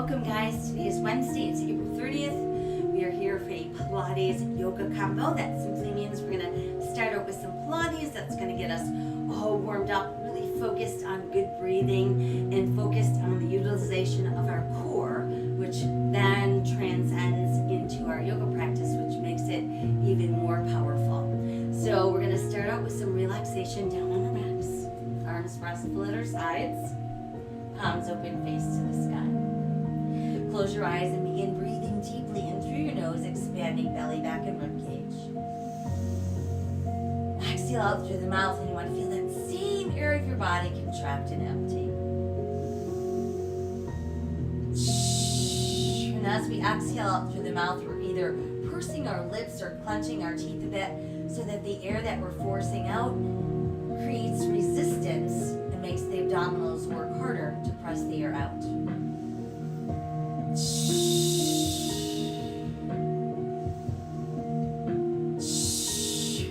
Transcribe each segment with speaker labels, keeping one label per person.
Speaker 1: Welcome guys, today is Wednesday, it's April 30th. We are here for a Pilates yoga combo. That simply means we're going to start out with some Pilates. That's going to get us all warmed up, really focused on good breathing and focused on the utilization of our core, which then transcends into our yoga practice, which makes it even more powerful. So we're going to start out with some relaxation down on our backs, arms restful at our sides, palms open, face to the sky. Close your eyes and begin breathing deeply in through your nose, expanding belly, back, and ribcage. Exhale out through the mouth, and you want to feel that same area of your body contract and empty. And as we exhale out through the mouth, we're either pursing our lips or clenching our teeth a bit so that the air that we're forcing out creates resistance and makes the abdominals work harder to press the air out.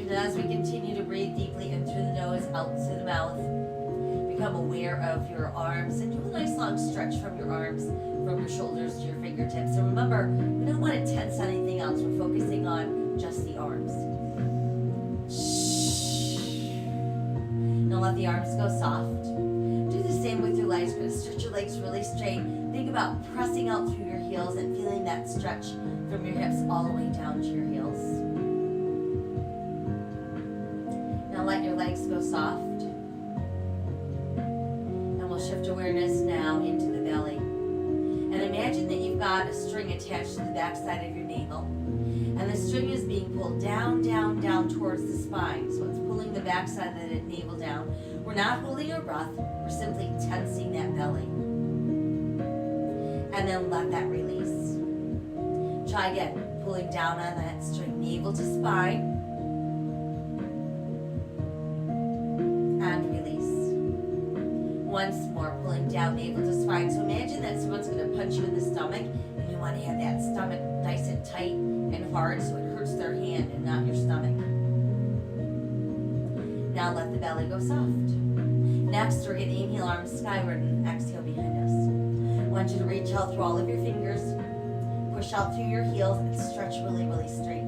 Speaker 1: And as we continue to breathe deeply in through the nose, out through the mouth, become aware of your arms and do a nice long stretch from your arms, from your shoulders to your fingertips. And remember, we don't want to tense anything else. We're focusing on just the arms. Now let the arms go soft. Do the same with your legs. You're going to stretch your legs really straight. Think about pressing out through your heels and feeling that stretch from your hips all the way down to your heels. Now let your legs go soft. And we'll shift awareness now into the belly. And imagine that you've got a string attached to the backside of your navel. And the string is being pulled down, down, down towards the spine. So it's pulling the backside of the navel down. We're not holding our breath. We're simply tensing that belly. And then let that release. Try again, pulling down on that string, navel to spine. And release. Once more, pulling down, navel to spine. So imagine that someone's going to punch you in the stomach, and you want to have that stomach nice and tight and hard so it hurts their hand and not your stomach. Now let the belly go soft. Next, we're going to inhale, arms skyward, and exhale behind us. I want you to reach out through all of your fingers, push out through your heels, and stretch really, really straight.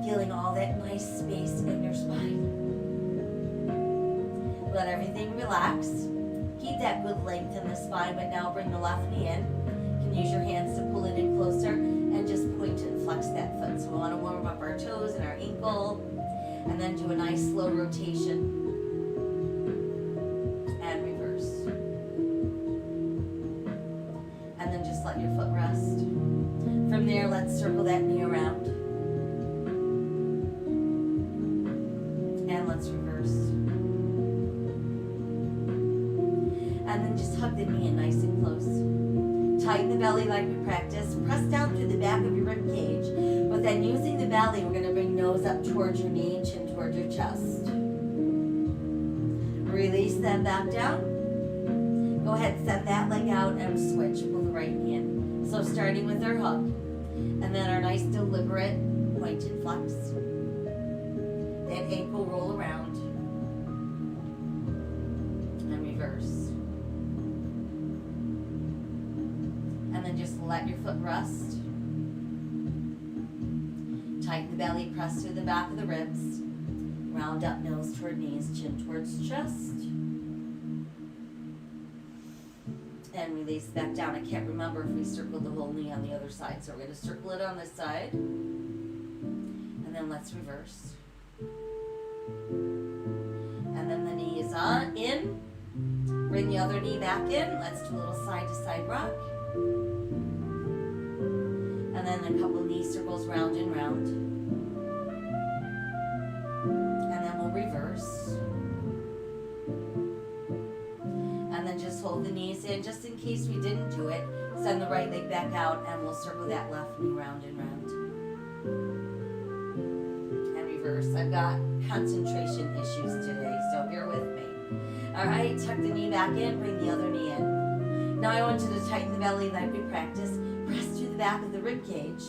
Speaker 1: Feeling all that nice space in your spine. Let everything relax. Keep that good length in the spine, but now bring the left knee in. You can use your hands to pull it in closer and just point and flex that foot. So we want to warm up our toes and our ankle, and then do a nice slow rotation. And reverse. And then just let your foot rest. From there, let's circle that knee around. And let's reverse. And then just hug the knee in nice and close. Tighten the belly like we practice. Press down through the back of your rib cage. But then using the belly, we're going to bring nose up towards your knee, chin towards your chest. Release that back down. Go ahead, send that leg out and switch. Pull the right knee in. So starting with our hug. And then our nice deliberate point and flex. That ankle roll around. And reverse. And then just let your foot rest. Tighten the belly, press through the back of the ribs. Round up, nose toward knees, chin towards chest. And release back down. I can't remember if we circled the whole knee on the other side, so we're going to circle it on this side. And then let's reverse. And then the knee is on, in. Bring the other knee back in. Let's do a little side to side rock. And then a couple knee circles round and round. And then we'll reverse. And then just hold the knees in. Just in case we didn't do it, send the right leg back out and we'll circle that left knee round and round. And reverse. I've got concentration issues today, so bear with me. Alright, tuck the knee back in, bring the other knee in. Now I want you to tighten the belly like we practice. Press through the back of the rib cage.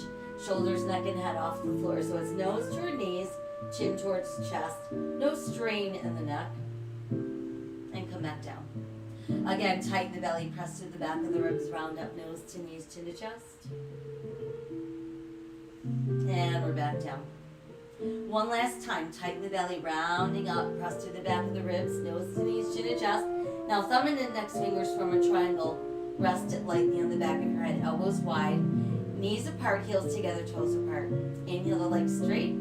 Speaker 1: Shoulders, neck, and head off the floor. So it's nose toward knees, chin towards chest. No strain in the neck. And come back down. Again, tighten the belly, press through the back of the ribs, round up nose to knees, chin to chest. And we're back down. One last time, tighten the belly, rounding up, press through the back of the ribs, nose to knees, chin to chest. Now thumb and index fingers form a triangle. Rest it lightly on the back of your head, elbows wide, knees apart, heels together, toes apart. Inhale the legs straight,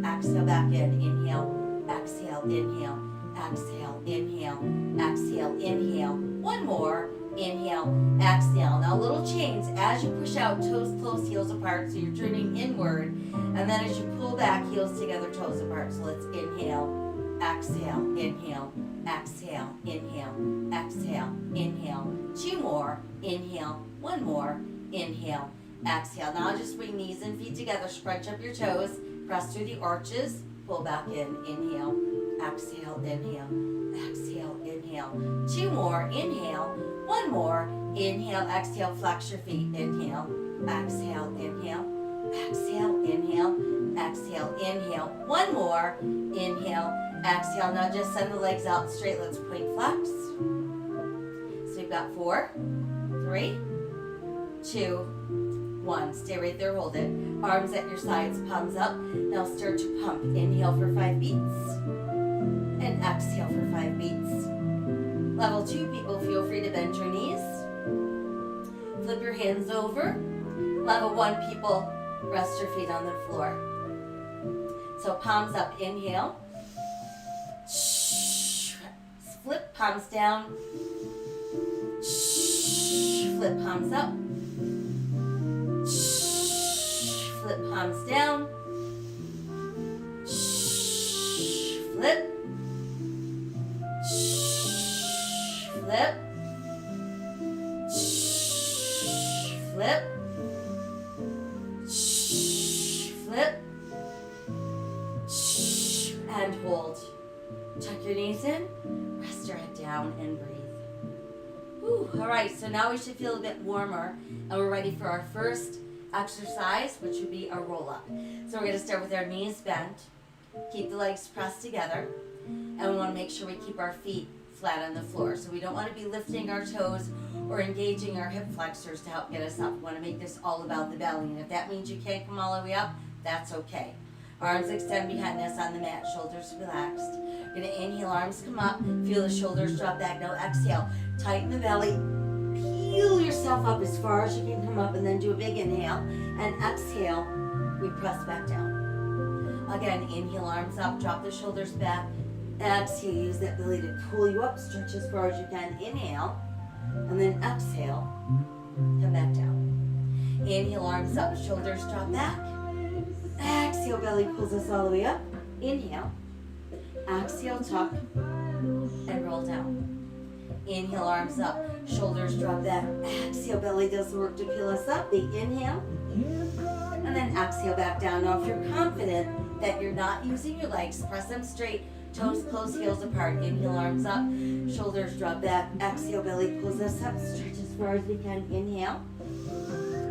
Speaker 1: exhale back in, inhale, exhale, inhale, exhale, inhale, exhale, inhale. One more, inhale, exhale. Now little chains as you push out, toes close, heels apart, so you're turning inward. And then as you pull back, heels together, toes apart. So let's inhale, exhale, inhale, exhale, inhale, exhale, inhale. Two more, inhale, one more, inhale, exhale. Now just bring knees and feet together, scrunch up your toes, press through the arches, pull back in, inhale, exhale, inhale, exhale, inhale. Two more, inhale, one more, inhale, exhale, flex your feet, inhale, exhale, inhale, exhale, inhale, exhale, inhale. One more, inhale, exhale. Now just send the legs out straight, let's point flex. So we've got 4, 3, 2, 1. Stay right there, hold it. Arms at your sides, palms up. Now start to pump. Inhale for 5 beats. And exhale for 5 beats. Level 2 people, feel free to bend your knees. Flip your hands over. Level 1 people, rest your feet on the floor. So palms up, inhale. Flip, palms down. Flip, palms up. Flip, palms down. Flip. Flip. Flip. Flip. And hold. Tuck your knees in. Rest your head down and breathe. Whew. All right, so now we should feel a bit warmer, and we're ready for our first exercise, which would be a roll-up. So we're going to start with our knees bent. Keep the legs pressed together, and we want to make sure we keep our feet flat on the floor. So we don't want to be lifting our toes or engaging our hip flexors to help get us up. We want to make this all about the belly, and if that means you can't come all the way up, that's okay. Arms extend behind us on the mat, shoulders relaxed. We're going to inhale, arms come up, feel the shoulders drop back. Now exhale, tighten the belly, peel yourself up as far as you can come up, and then do a big inhale, and exhale, we press back down. Again, inhale, arms up, drop the shoulders back. Exhale, use that belly to pull you up, stretch as far as you can. Inhale, and then exhale, come back down. Inhale, arms up, shoulders drop back. Exhale, belly pulls us all the way up. Inhale, exhale, tuck, and roll down. Inhale, arms up, shoulders drop back. Exhale, belly does the work to peel us up. Big inhale, and then exhale back down. Now if you're confident that you're not using your legs, press them straight, toes close, heels apart. Inhale, arms up, shoulders drop back. Exhale, belly pulls us up, stretch as far as we can. Inhale,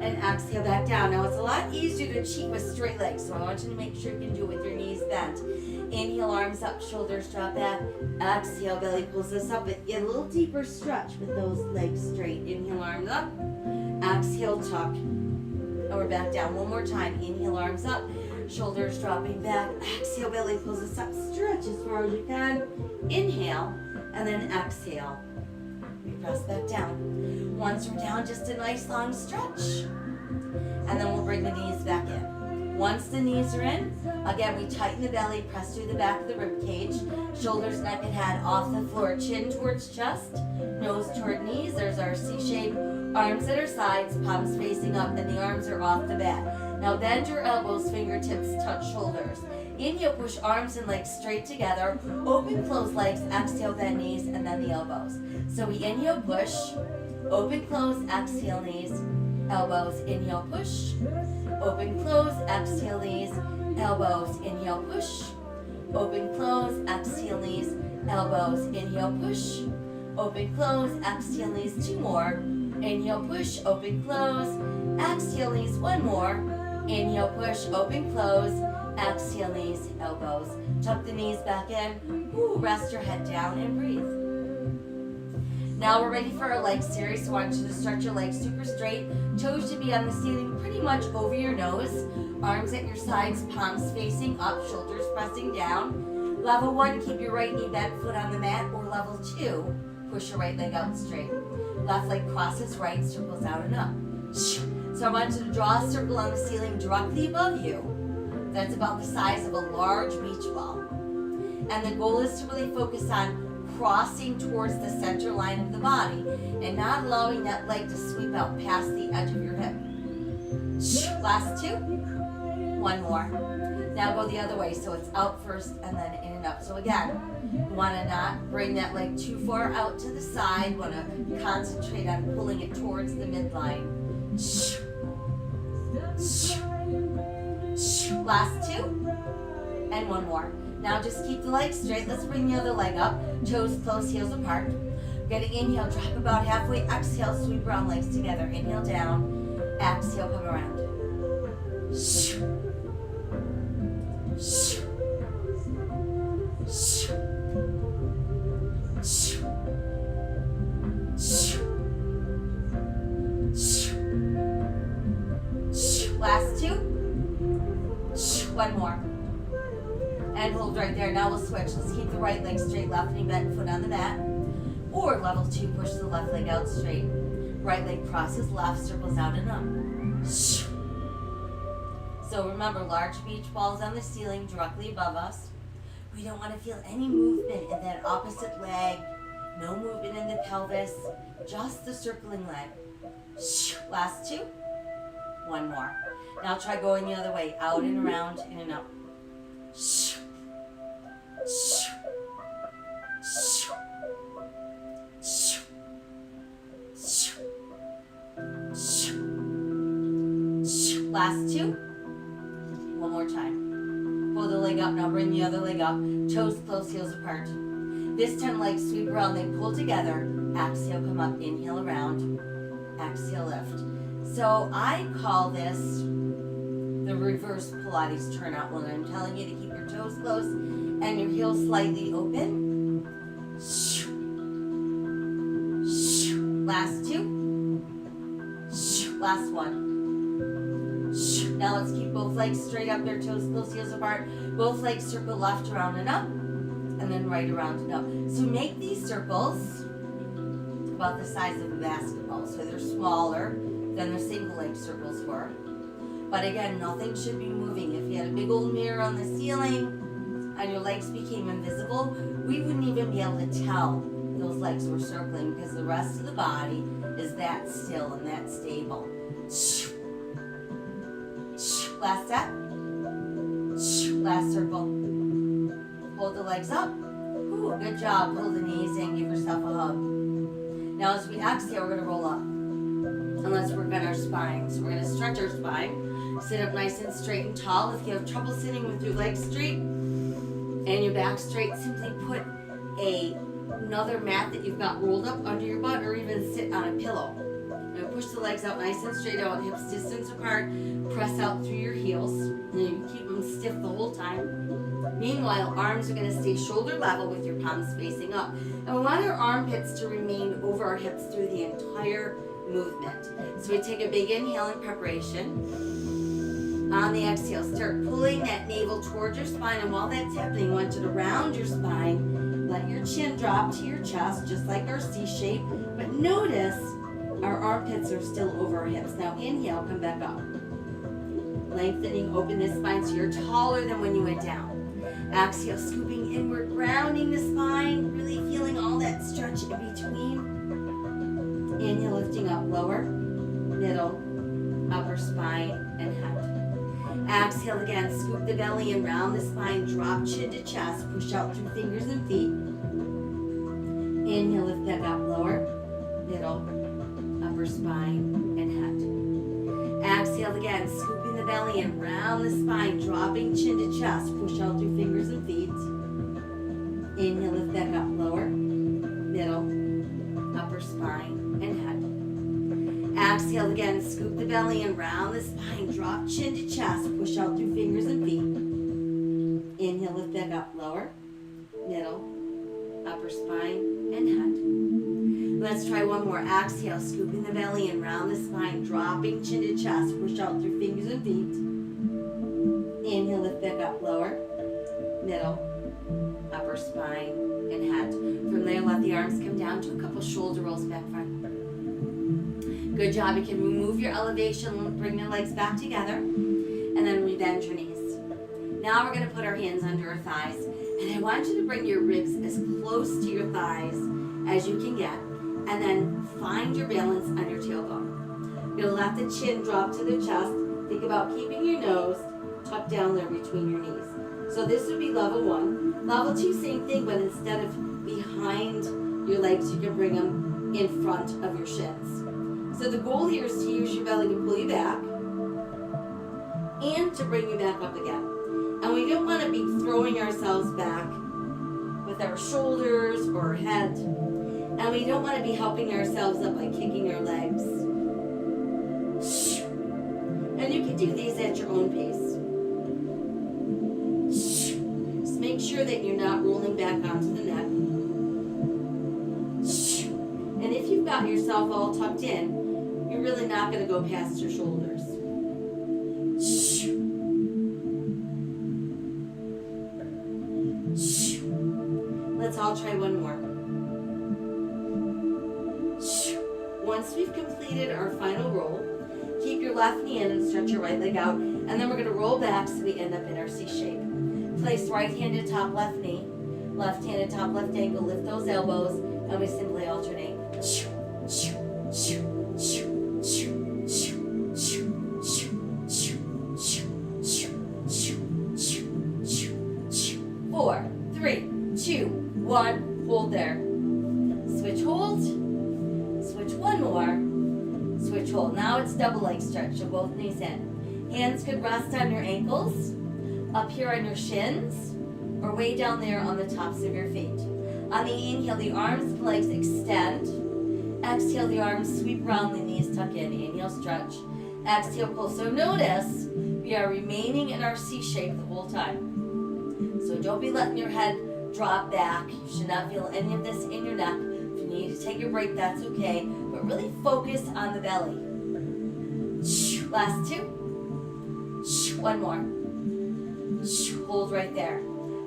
Speaker 1: and exhale back down. Now it's a lot easier to cheat with straight legs, so I want you to make sure you can do it with your knees bent. Inhale, arms up, shoulders drop back. Exhale, belly pulls us up, but get a little deeper stretch with those legs straight. Inhale, arms up. Exhale, tuck. And we're back down one more time. Inhale, arms up, shoulders dropping back. Exhale, belly pulls us up, stretch as far as you can. Inhale, and then exhale. We press back down. Once we're down, just a nice long stretch. And then we'll bring the knees back in. Once the knees are in, again, we tighten the belly, press through the back of the rib cage, shoulders, neck, and head off the floor, chin towards chest, nose toward knees. There's our C shape, arms at our sides, palms facing up, and the arms are off the mat. Now bend your elbows, fingertips touch shoulders. Inhale, push arms and legs straight together. Open, close legs, exhale, bend knees, and then the elbows. So we inhale, push, open, close, exhale, knees, elbows, inhale, push, open, close, exhale, knees, elbows, inhale, push, open, close, exhale, knees, elbows, inhale, push, open, close, exhale, knees. Two more. Inhale, push, open, close, exhale, knees. One more. Inhale, push, open, close, exhale, knees, elbows. Tuck the knees back in. Ooh, rest your head down and breathe. Now we're ready for our leg series. So I want you to stretch your legs super straight. Toes should be on the ceiling pretty much over your nose. Arms at your sides, palms facing up, shoulders pressing down. Level 1, keep your right knee bent, foot on the mat. Or level 2, push your right leg out straight. Left leg crosses right, circles out and up. So I want you to draw a circle on the ceiling directly above you. That's about the size of a large beach ball. And the goal is to really focus on crossing towards the center line of the body and not allowing that leg to sweep out past the edge of your hip. Last 2. 1 more. Now go the other way, so it's out first and then in and up. So again, you want to not bring that leg too far out to the side. You want to concentrate on pulling it towards the midline. Last 2. And 1 more. Now just keep the legs straight. Let's bring the other leg up. Toes close, heels apart. Getting inhale, drop about halfway. Exhale, sweep around, legs together. Inhale down. Exhale, come around. Last 2. 1 more. And hold right there. Now we'll switch. Let's keep the right leg straight, left knee bent, foot on the mat. Or level 2, push the left leg out straight. Right leg crosses left, circles out and up. So remember, large beach balls on the ceiling directly above us. We don't want to feel any movement in that opposite leg. No movement in the pelvis. Just the circling leg. Last 2. 1 more. Now try going the other way. Out and around, in and out. Last 2. 1 more time. Pull the leg up. Now bring the other leg up. Toes close, heels apart. This time legs sweep around. They pull together. Exhale, come up. Inhale around. Exhale, lift. So I call this the reverse Pilates turnout when I'm telling you to keep your toes close and your heels slightly open. Last 2. Last 1. Now let's keep both legs straight up, their toes close, heels apart. Both legs circle left, around and up, and then right around and up. So make these circles about the size of a basketball. So they're smaller than the single leg circles were. But again, nothing should be moving. If you had a big old mirror on the ceiling and your legs became invisible, we wouldn't even be able to tell those legs were circling because the rest of the body is that still and that stable. Last set. Last circle. Hold the legs up. Ooh, good job. Pull the knees in. Give yourself a hug. Now as we exhale, we're going to roll up. And let's work on our spine. So we're going to stretch our spine. Sit up nice and straight and tall. If you have trouble sitting with your legs straight and your back straight, simply put another mat that you've got rolled up under your butt or even sit on a pillow. Now push the legs out nice and straight out, hips distance apart. Press out through your heels. And you keep them stiff the whole time. Meanwhile, arms are going to stay shoulder level with your palms facing up. And we want our armpits to remain over our hips through the entire movement. So we take a big inhale in preparation. On the exhale, start pulling that navel towards your spine. And while that's happening, I want you to round your spine. Let your chin drop to your chest, just like our C shape. But notice our armpits are still over our hips. Now inhale, come back up. Lengthening, open the spine so you're taller than when you went down. Exhale, scooping inward, rounding the spine, really feeling all that stretch in between. Inhale, lifting up, lower, middle, upper spine, and head. Exhale again, scoop the belly and round the spine, drop chin to chest, push out through fingers and feet. Inhale, lift back up, lower, middle, upper spine, and head. Exhale again, scooping the belly and round the spine, dropping chin to chest, push out through fingers and feet. Inhale, lift back up, lower, middle, upper spine, and head. Exhale again, scoop the belly and round the spine, drop chin to chest, push out through fingers and feet. Inhale, lift back up, lower, middle, upper spine, and head. Let's try one more. Exhale, scooping the belly in, round the spine, dropping chin to chest. Push out through fingers and feet. Inhale, lift back up, lower, middle, upper spine, and head. From there, let the arms come down to a couple shoulder rolls back front. Good job. You can remove your elevation, bring your legs back together, and then bend your knees. Now we're going to put our hands under our thighs, and I want you to bring your ribs as close to your thighs as you can get, and then find your balance on your tailbone. You're going to let the chin drop to the chest. Think about keeping your nose tucked down there between your knees. So this would be level 1. Level 2, same thing, but instead of behind your legs, you can bring them in front of your shins. So the goal here is to use your belly to pull you back and to bring you back up again. And we don't want to be throwing ourselves back with our shoulders or our head. And we don't want to be helping ourselves up by kicking our legs. And you can do these at your own pace. Just make sure that you're not rolling back onto the neck. And if you've got yourself all tucked in, you're really not going to go past your shoulders. Let's all try one more. Once we've completed our final roll, keep your left knee in and stretch your right leg out, and then we're going to roll back so we end up in our C shape. Place right hand at top left knee, left hand at top left ankle, lift those elbows, and we simply alternate. 4, 3, 2, 1, hold there. Switch, hold. Switch one more. Switch, hold. Now it's double leg stretch, so both knees in. Hands could rest on your ankles, up here on your shins, or way down there on the tops of your feet. On the inhale, the arms and legs extend. Exhale, the arms sweep around, the knees tuck in. Inhale, stretch. Exhale, pull. So notice we are remaining in our C shape the whole time. So don't be letting your head drop back. You should not feel any of this in your neck. If you need to take a break, that's okay. But really focus on the belly. Last 2. One more. Hold right there.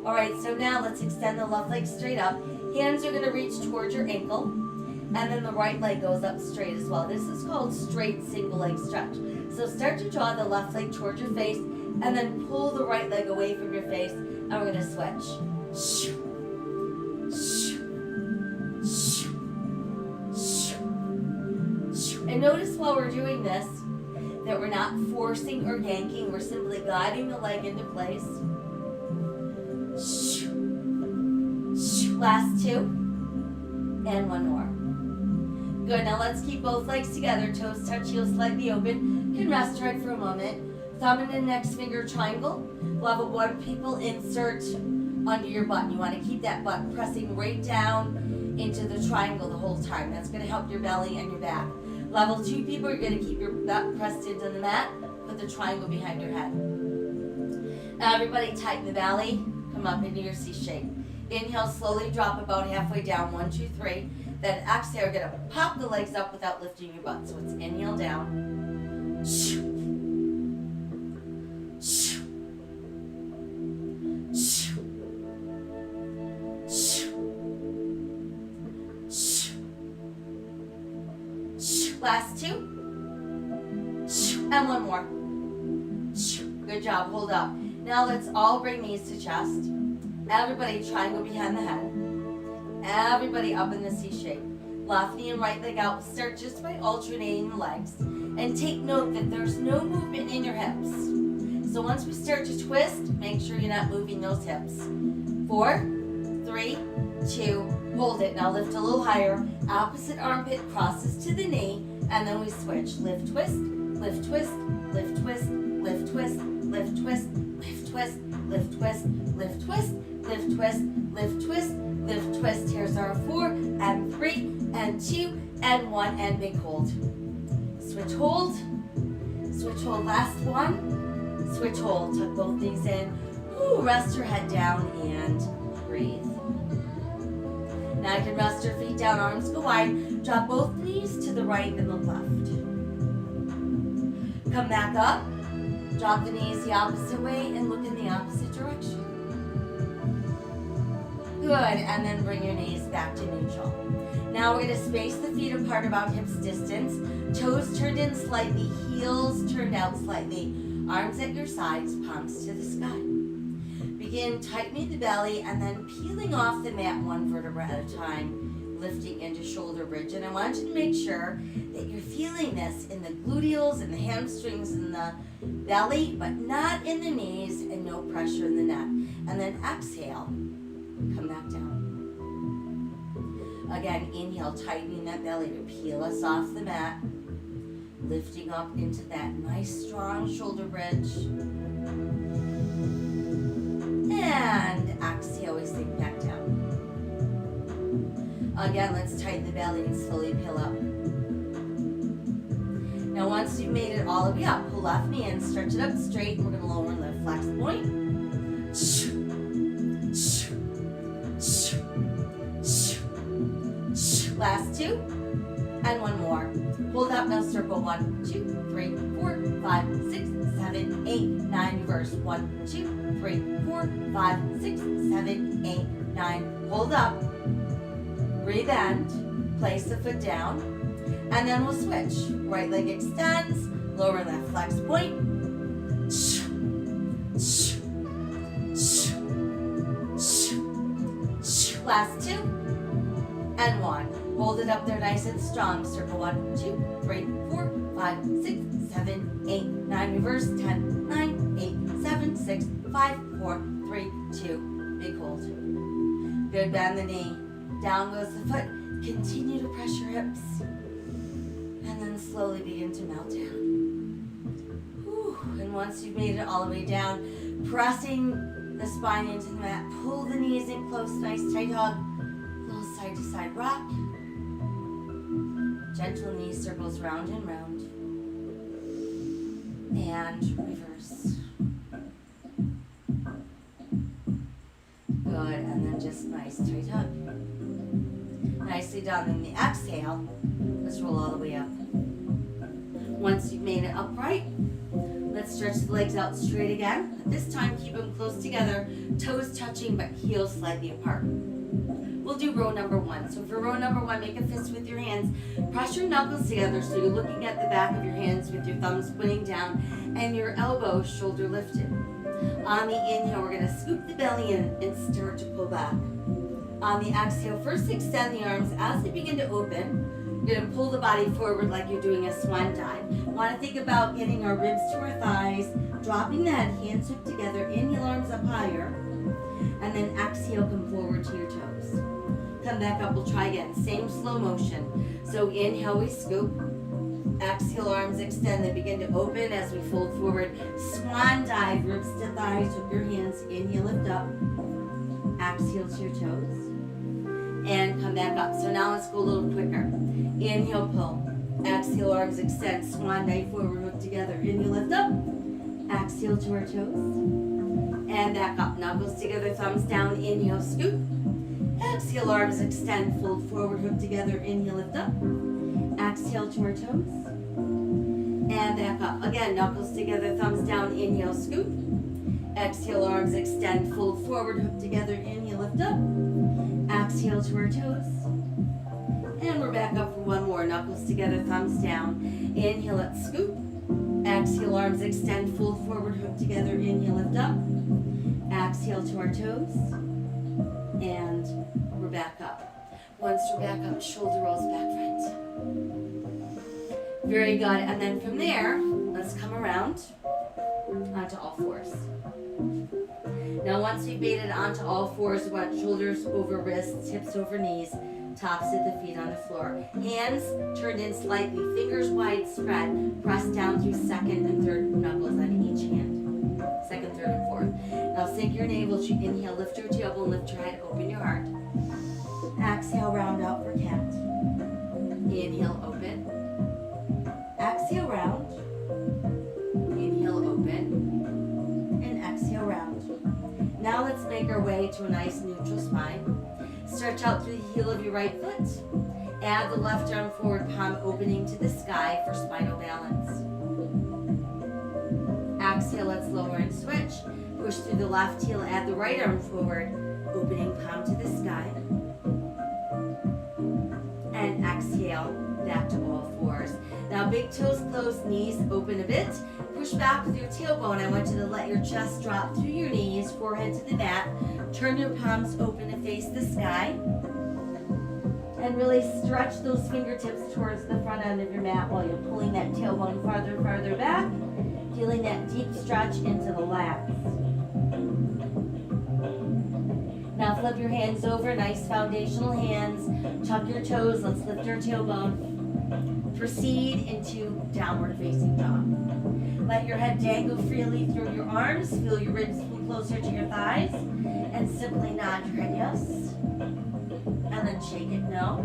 Speaker 1: All right, so now let's extend the left leg straight up. Hands are going to reach towards your ankle. And then the right leg goes up straight as well. This is called straight single leg stretch. So start to draw the left leg towards your face and then pull the right leg away from your face. And we're going to switch. And notice while we're doing this that we're not forcing or yanking. We're simply guiding the leg into place. Last 2. And one more. Good, now let's keep both legs together. Toes touch, heels slightly open. You can rest right for a moment. Thumb and index finger triangle. Level 1, people insert under your butt. You want to keep that butt pressing right down into the triangle the whole time. That's going to help your belly and your back. Level 2 people, you're going to keep your butt pressed into the mat. Put the triangle behind your head. Now everybody tighten the belly. Come up into your C shape. Inhale, slowly drop about halfway down. 1, 2, 3. Then exhale, you're going to pop the legs up without lifting your butt. So it's inhale down. Last 2. And one more. Good job. Hold up. Now let's all bring knees to chest. Everybody triangle behind the head. Everybody up in the C shape. Left knee and right leg out. Start just by alternating the legs. And take note that there's no movement in your hips. So once we start to twist, make sure you're not moving those hips. 4, 3, 2, hold it. Now lift a little higher. Opposite armpit crosses to the knee. And then we switch. Lift, twist, lift, twist, lift, twist, lift, twist, lift, twist, lift, twist, lift, twist, lift, twist, lift, twist, lift, twist, lift, twist. Here's our 4 and 3 and 2 and 1 and big hold. Switch, hold. Switch, hold. Last 1. Switch, hold. Tuck both knees in. Ooh, rest your head down and breathe. Now you can rest your feet down, arms go wide. Drop both knees to the right and the left. Come back up. Drop the knees the opposite way and look in the opposite direction. Good, and then bring your knees back to neutral. Now we're going to space the feet apart about hips distance. Toes turned in slightly, heels turned out slightly. Arms at your sides, palms to the sky. Begin tightening the belly and then peeling off the mat one vertebra at a time, lifting into shoulder bridge. And I want you to make sure that you're feeling this in the gluteals and the hamstrings and the belly, but not in the knees, and no pressure in the neck. And then exhale, come back down. Again, inhale, tightening that belly to peel us off the mat, lifting up into that nice strong shoulder bridge. And exhale, we sink back down. Again, let's tighten the belly and slowly peel up. Now once you've made it all the way up, pull left knee in, stretch it up straight, and we're going to lower and lift, flex point. Last two, and one more. Hold up, now circle 1, 2, 3, 4, 5, 6, 7, 8, 9, reverse. 1, 2, 3, 4, 5, 6, 7, 8, 9. Hold up. Rebend. Place the foot down. And then we'll switch. Right leg extends. Lower left flex point. Last two. And one. Hold it up there nice and strong. Circle 1, 2, 3, 4, 5, 6, 7, 8, 9. Reverse. 10, 9, 8, 7, 6, 5, 4, 3, 2. Big hold. Good, bend the knee. Down goes the foot. Continue to press your hips. And then slowly begin to melt down. Whew. And once you've made it all the way down, pressing the spine into the mat, pull the knees in close, nice tight hug. Little side to side rock. Gentle knee circles round and round. And reverse. Good, and then just nice tight hug. Nicely done. In the exhale, let's roll all the way up. Once you've made it upright, let's stretch the legs out straight again. This time, keep them close together, toes touching, but heels slightly apart. We'll do row number 1. So for row number 1, make a fist with your hands. Press your knuckles together so you're looking at the back of your hands with your thumbs pointing down and your elbows shoulder lifted. On the inhale, we're going to scoop the belly in and start to pull back. On the exhale, first extend the arms as they begin to open. You're going to pull the body forward like you're doing a swan dive. We want to think about getting our ribs to our thighs, dropping the head, hands hooked together, inhale, arms up higher, and then exhale, come forward to your toes. Come back up, we'll try again, same slow motion. So inhale, we scoop. Exhale, arms extend, they begin to open as we fold forward. Swan dive, ribs to thighs, hook your hands, inhale, lift up. Exhale to your toes. And come back up. So now let's go a little quicker. Inhale, pull. Exhale, arms extend, swan dive forward, hook together. Inhale, lift up. Exhale to our toes. And back up, knuckles together, thumbs down, inhale, scoop. Exhale, arms extend, fold forward, hook together, inhale, lift up. Exhale to our toes. And back up. Again, knuckles together, thumbs down, inhale, scoop. Exhale, arms extend, fold forward, hook together, inhale, lift up. Exhale to our toes. And we're back up for one more. Knuckles together, thumbs down. Inhale, let's scoop. Exhale, arms extend, fold forward, hook together, inhale, lift up. Exhale to our toes. And we're back up. Once we're back up, shoulder rolls back front. Very good. And then from there, let's come around onto all fours. Now once we've made it onto all fours, we want shoulders over wrists, hips over knees, tops of the feet on the floor. Hands turned in slightly, fingers wide spread, press down through second and third knuckles on each hand. Second, third, and fourth. Now sink your navel, inhale, lift your tailbone, lift your head, open your heart. Exhale, round out for cat. Inhale, open. Exhale, round. Inhale, open. And exhale, round. Now let's make our way to a nice neutral spine. Stretch out through the heel of your right foot. Add the left arm forward, palm opening to the sky for spinal balance. Exhale, let's lower and switch. Push through the left heel, add the right arm forward, opening palm to the sky. And exhale, back to all fours. Now big toes close, knees open a bit. Push back with your tailbone. I want you to let your chest drop through your knees, forehead to the mat. Turn your palms open to face the sky. And really stretch those fingertips towards the front end of your mat while you're pulling that tailbone farther back. Feeling that deep stretch into the lats. Now flip your hands over, nice foundational hands. Tuck your toes, let's lift our tailbone. Proceed into downward facing dog. Let your head dangle freely through your arms. Feel your ribs pull closer to your thighs. And simply nod your head yes. And then shake it no.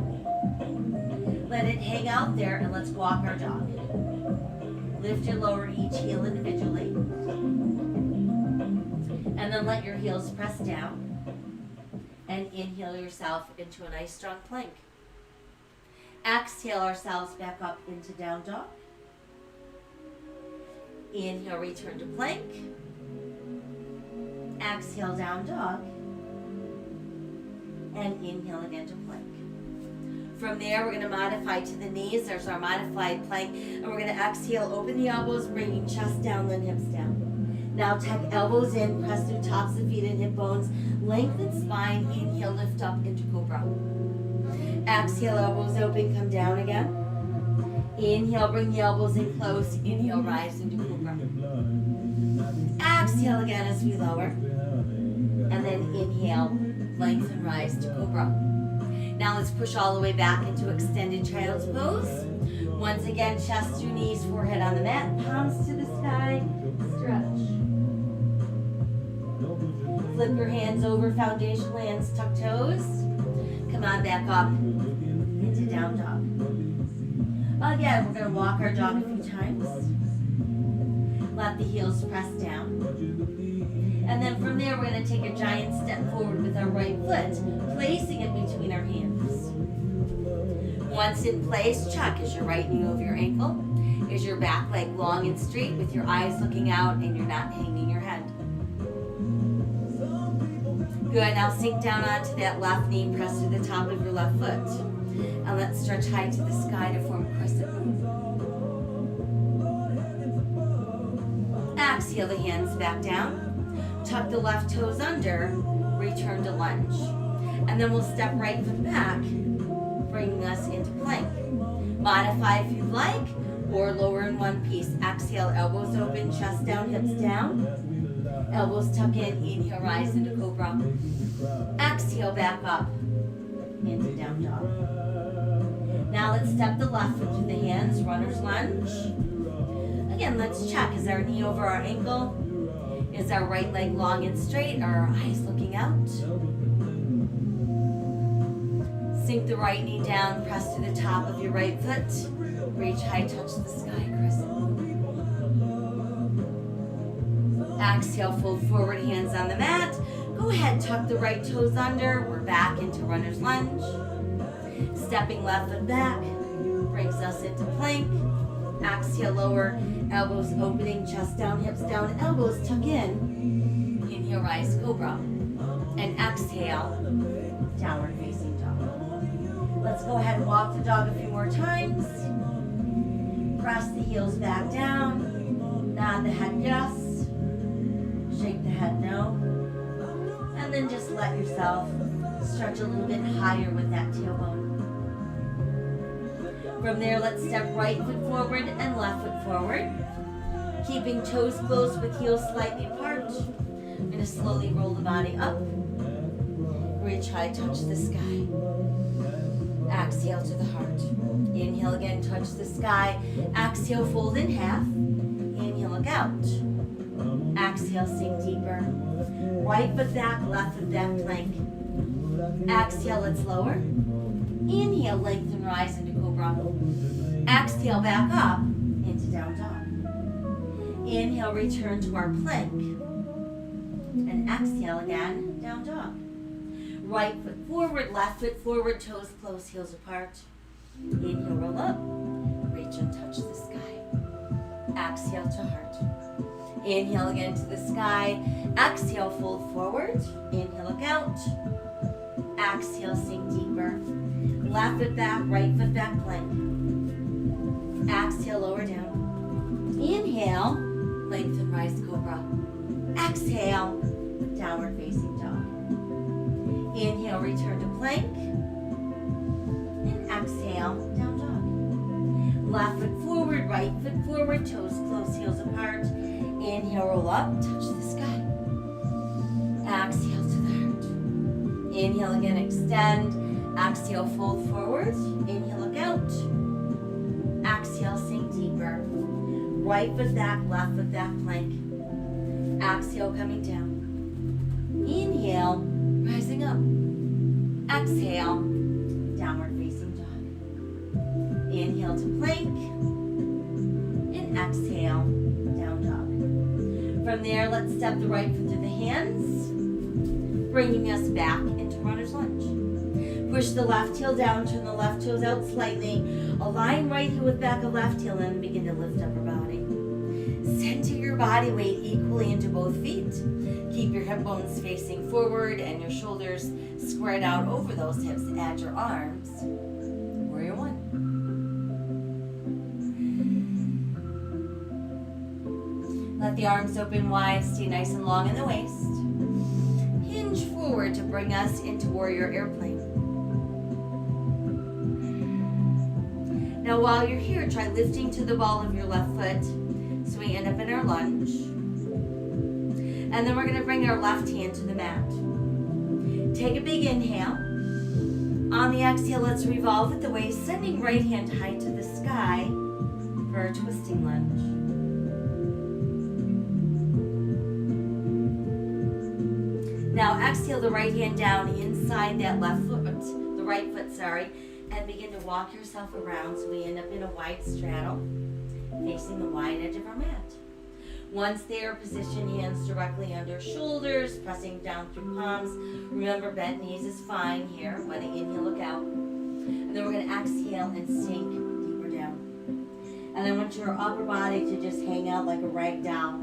Speaker 1: Let it hang out there and let's walk our dog. Lift and lower each heel individually. And then let your heels press down. And inhale yourself into a nice strong plank. Exhale ourselves back up into down dog. Inhale, return to plank. Exhale, down dog. And inhale again to plank. From there, we're going to modify to the knees. There's our modified plank. And we're going to exhale, open the elbows, bringing chest down, then hips down. Now tuck elbows in, press through tops of feet and hip bones. Lengthen spine, inhale, lift up into cobra. Exhale, elbows open, come down again. Inhale, bring the elbows in close. Inhale, rise into cobra. Exhale again as we lower. And then inhale, lengthen, rise to cobra. Now let's push all the way back into extended child's pose. Once again, chest through knees, forehead on the mat, palms to the sky, stretch. Flip your hands over, foundational hands, tuck toes. Come on back up into down dog. Again, we're going to walk our dog a few times. Let the heels press down. And then from there, we're going to take a giant step forward with our right foot, placing it between our hands. Once in place, check. Is your right knee over your ankle? Is your back leg long and straight with your eyes looking out and you're not hanging your head? Good. Now sink down onto that left knee, press to the top of your left foot. And let's stretch high to the sky to form a crescent moon. Exhale the hands back down. Tuck the left toes under, return to lunge. And then we'll step right foot back, bringing us into plank. Modify if you'd like, or lower in one piece. Exhale, elbows open, chest down, hips down. Elbows tuck in, inhale, rise into cobra. Exhale, back up into down dog. Now let's step the left foot to the hands, runner's lunge. Again, let's check. Is our knee over our ankle? Is our right leg long and straight? Are our eyes looking out? Sink the right knee down, press to the top of your right foot. Reach high, touch the sky, crescent. Exhale, fold forward, hands on the mat. Go ahead, tuck the right toes under. We're back into runner's lunge. Stepping left foot back brings us into plank. Exhale, lower, elbows opening, chest down, hips down, elbows tuck in. Inhale, rise, cobra. And exhale, downward facing dog. Let's go ahead and walk the dog a few more times. Press the heels back down. Nod the head yes. Shake the head no. And then just let yourself stretch a little bit higher with that tailbone. From there, let's step right foot forward and left foot forward. Keeping toes close with heels slightly apart. I'm going to slowly roll the body up. Reach high, touch the sky. Exhale to the heart. Inhale again, touch the sky. Exhale, fold in half. Inhale, look out. Exhale, sink deeper. Right foot back, left foot back, plank. Exhale, let's lower. Inhale, lengthen, rise into cobra. Exhale, back up into down dog. Inhale, return to our plank. And exhale again, down dog. Right foot forward, left foot forward, toes close, heels apart. Inhale, roll up. Reach and touch the sky. Exhale to heart. Inhale again to the sky. Exhale, fold forward. Inhale, look out. Exhale, sink deeper. Left foot back, right foot back, plank. Exhale, lower down. Inhale, lengthen, rise, cobra. Exhale, downward facing dog. Inhale, return to plank. And exhale, down dog. Left foot forward, right foot forward, toes close, heels apart. Inhale, roll up, touch the sky. Exhale to the heart. Inhale again, extend. Exhale, fold forward. Inhale, look out. Exhale, sink deeper. Right foot back, left foot back, plank. Exhale, coming down. Inhale, rising up. Exhale, downward facing dog. Inhale to plank. And exhale, down dog. From there, let's step the right foot to the hands, bringing us back into runner's lunge. Push the left heel down, turn the left toes out slightly. Align right heel with back of left heel and begin to lift up your body. Center your body weight equally into both feet. Keep your hip bones facing forward and your shoulders squared out over those hips. Add your arms. Warrior one. Let the arms open wide, stay nice and long in the waist. Hinge forward to bring us into warrior airplane. Now while you're here, try lifting to the ball of your left foot so we end up in our lunge. And then we're going to bring our left hand to the mat. Take a big inhale. On the exhale, let's revolve with the waist, sending right hand high to the sky for a twisting lunge. Now exhale the right hand down inside that left foot, the right foot, and begin to walk yourself around so we end up in a wide straddle, facing the wide edge of our mat. Once there, position hands directly under shoulders, pressing down through palms. Remember, bent knees is fine here. When I inhale, look out. And then we're going to exhale and sink deeper down. And I want your upper body to just hang out like a rag doll.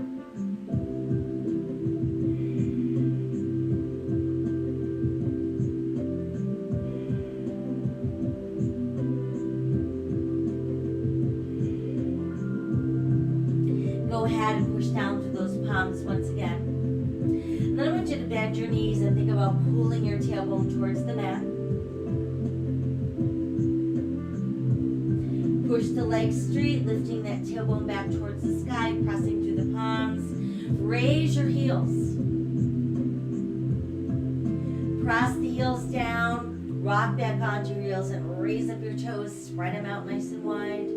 Speaker 1: Go ahead and push down through those palms once again. Then I want you to bend your knees and think about pulling your tailbone towards the mat. Push the legs straight, lifting that tailbone back towards the sky, pressing through the palms. Raise your heels. Press the heels down, rock back onto your heels and raise up your toes, spread them out nice and wide.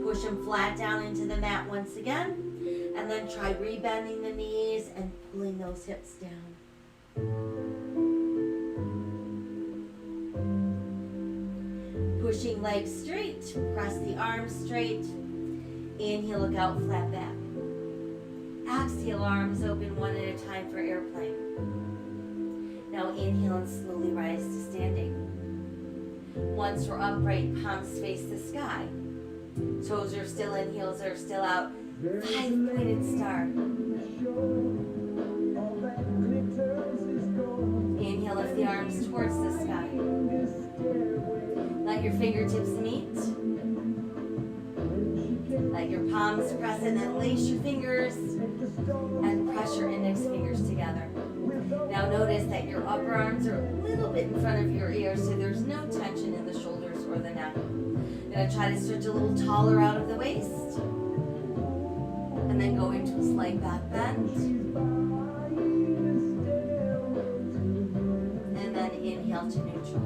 Speaker 1: Push them flat down into the mat once again, and then try rebending the knees and pulling those hips down. Pushing legs straight, press the arms straight. Inhale, look out, flat back. Exhale, arms open one at a time for airplane. Now inhale and slowly rise to standing. Once we're upright, palms face the sky. Toes are still in, heels are still out. 5-pointed star. Inhale, lift the arms towards the sky. Let your fingertips meet. Let your palms press and then lace your fingers and press your index fingers together. Now notice that your upper arms are a little bit in front of your ears, so there's no tension in the shoulders or the neck. You're going to try to stretch a little taller out of the waist. And then go into a slight back bend. And then inhale to neutral.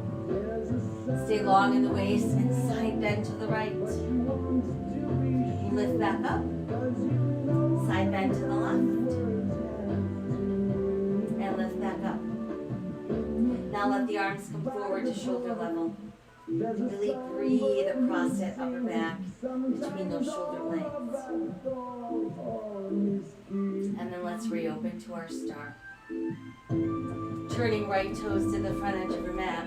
Speaker 1: Stay long in the waist and side bend to the right. Lift back up. Side bend to the left. And lift back up. Now let the arms come forward to shoulder level. Really breathe across that upper back between those shoulder blades. And then let's reopen to our star. Turning right toes to the front edge of your mat.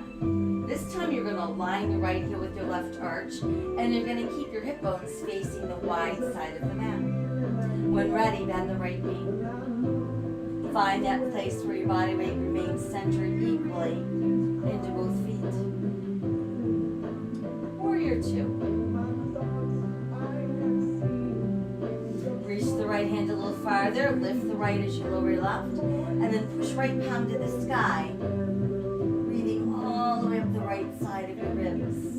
Speaker 1: This time you're going to align your right heel with your left arch, and you're going to keep your hip bones facing the wide side of the mat. When ready, bend the right knee. Find that place where your body weight remains centered equally into both feet. Warrior 2. Reach the right hand a little farther, lift the right as you lower your left, and then push right palm to the sky, breathing all the way up the right side of your ribs.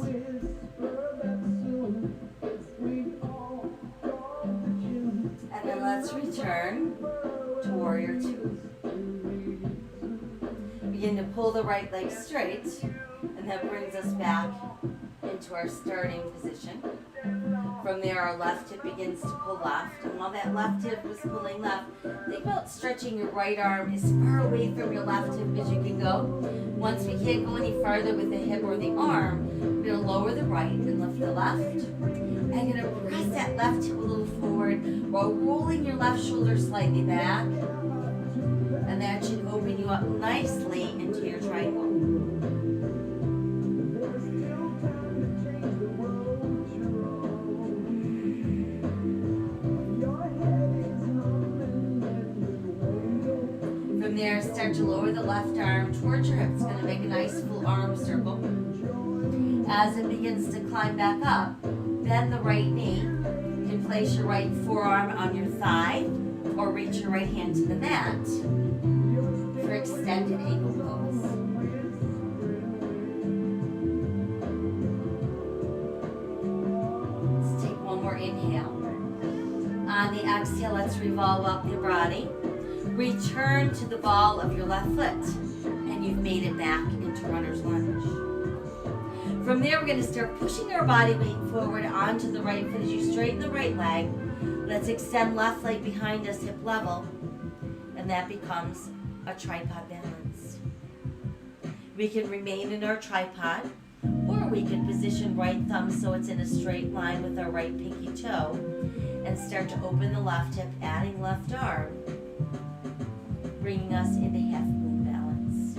Speaker 1: And then let's return to Warrior 2. Begin to pull the right leg straight, and that brings us back into our starting position. From there, our left hip begins to pull left, and while that left hip is pulling left, think about stretching your right arm as far away from your left hip as you can go. Once we can't go any farther with the hip or the arm, we're going to lower the right and lift the left. And you're going to press that left hip a little forward while rolling your left shoulder slightly back. And that should open you up nicely into your triangle. From there, start to lower the left arm towards your hip. It's going to make a nice full arm circle. As it begins to climb back up, bend the right knee. You can place your right forearm on your thigh or reach your right hand to the mat for extended ankle pose. Let's take one more inhale. On the exhale, let's revolve up your body. Return to the ball of your left foot, and you've made it back into runner's lunge. From there, we're going to start pushing our body weight forward onto the right foot as you straighten the right leg. Let's extend left leg behind us, hip level, and that becomes a tripod balance. We can remain in our tripod, or we can position right thumb so it's in a straight line with our right pinky toe, and start to open the left hip, adding left arm, bringing us into half moon balance.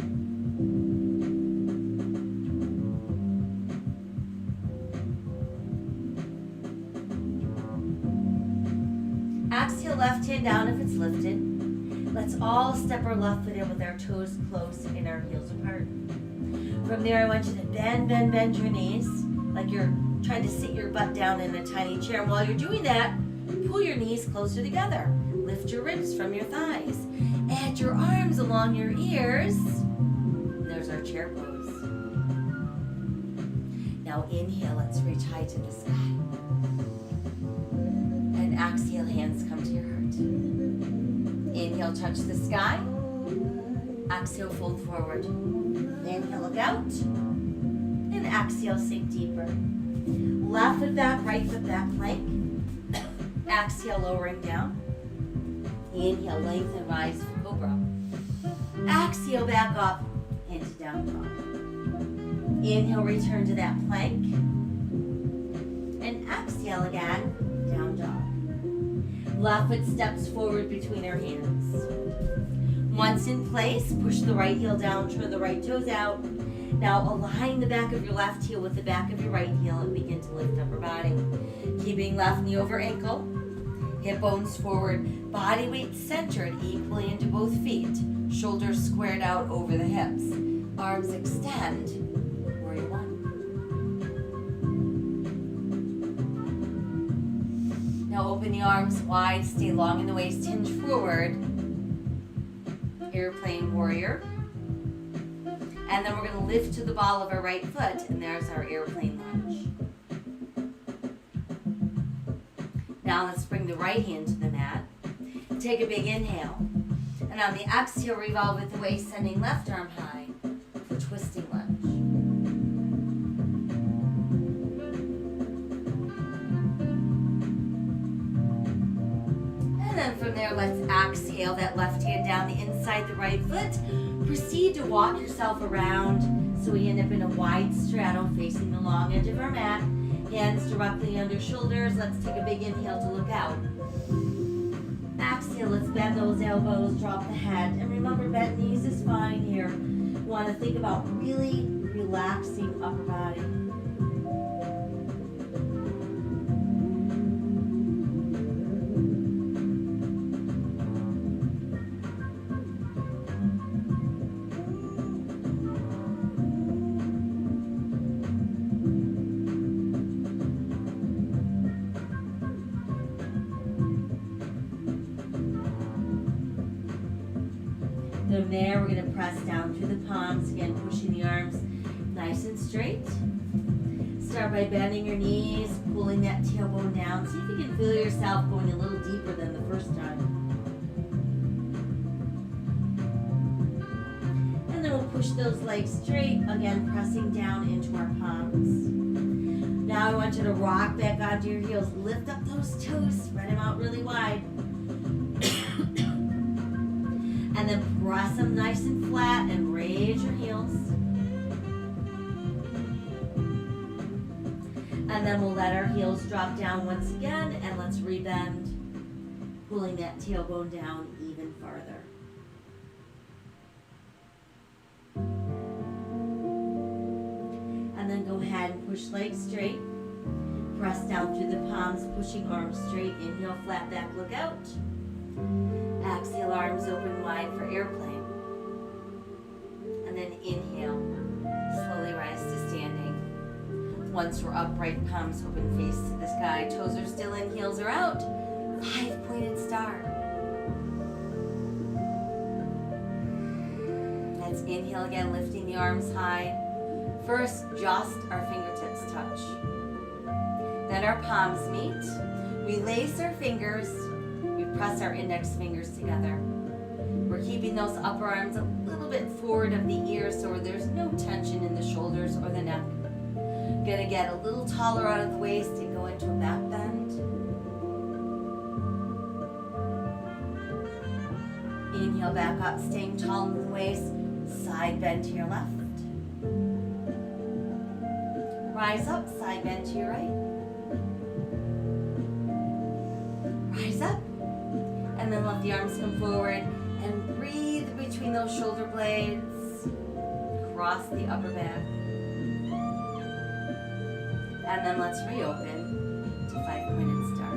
Speaker 1: Exhale, left hand down if it's lifted. Let's all step our left foot in with our toes close and our heels apart. From there, I want you to bend your knees like you're trying to sit your butt down in a tiny chair. And while you're doing that, pull your knees closer together. Lift your ribs from your thighs. Add your arms along your ears. There's our chair pose. Now inhale, let's reach high to the sky. And exhale, hands come to your heart. Inhale, touch the sky. Exhale, fold forward. Inhale, look out. And exhale, sink deeper. Left foot back, right foot back, plank. Exhale, lowering down. Inhale, lengthen, rise for cobra. Exhale, back up into down dog. Inhale, return to that plank. And exhale again, down dog. Left foot steps forward between our hands. Once in place, push the right heel down, turn the right toes out. Now align the back of your left heel with the back of your right heel and begin to lift upper body. Keeping left knee over ankle. Hip bones forward, body weight centered equally into both feet. Shoulders squared out over the hips. Arms extend. Warrior 1. Now open the arms wide, stay long in the waist, hinge forward. Airplane warrior. And then we're going to lift to the ball of our right foot, and there's our airplane lunge. Now let's bring the right hand to the mat. Take a big inhale. And on the exhale, revolve with the waist, sending left arm high for twisting lunge. And then from there, let's exhale that left hand down the inside the right foot. Proceed to walk yourself around so we end up in a wide straddle facing the long edge of our mat. Hands directly under shoulders. Let's take a big inhale to look out. Exhale, let's bend those elbows, drop the head. And remember, bent knees is fine here. You want to think about really relaxing upper body. From there, we're going to press down through the palms, again pushing the arms nice and straight. Start by bending your knees, pulling that tailbone down. See if you can feel yourself going a little deeper than the first time. And then we'll push those legs straight, again pressing down into our palms. Now I want you to rock back onto your heels. Lift up those toes, spread them out really wide. And then press them nice and flat and raise your heels. And then we'll let our heels drop down once again, and let's rebend, pulling that tailbone down even farther. And then go ahead and push legs straight. Press down through the palms, pushing arms straight. Inhale, flat back, look out. Exhale, arms open wide for airplane. And then inhale, slowly rise to standing. Once we're upright, palms open, face to the sky. Toes are still in, heels are out. 5-pointed star. Let's inhale again, lifting the arms high. First, just our fingertips touch. Then our palms meet. We lace our fingers. We press our index fingers together. We're keeping those upper arms a little bit forward of the ears so there's no tension in the shoulders or the neck. Gonna get a little taller out of the waist and go into a back bend. Inhale back up, staying tall in the waist. Side bend to your left. Rise up, side bend to your right. Rise up. And then let the arms come forward and breathe between those shoulder blades. Cross the upper back. And then let's reopen to 5-pointed star.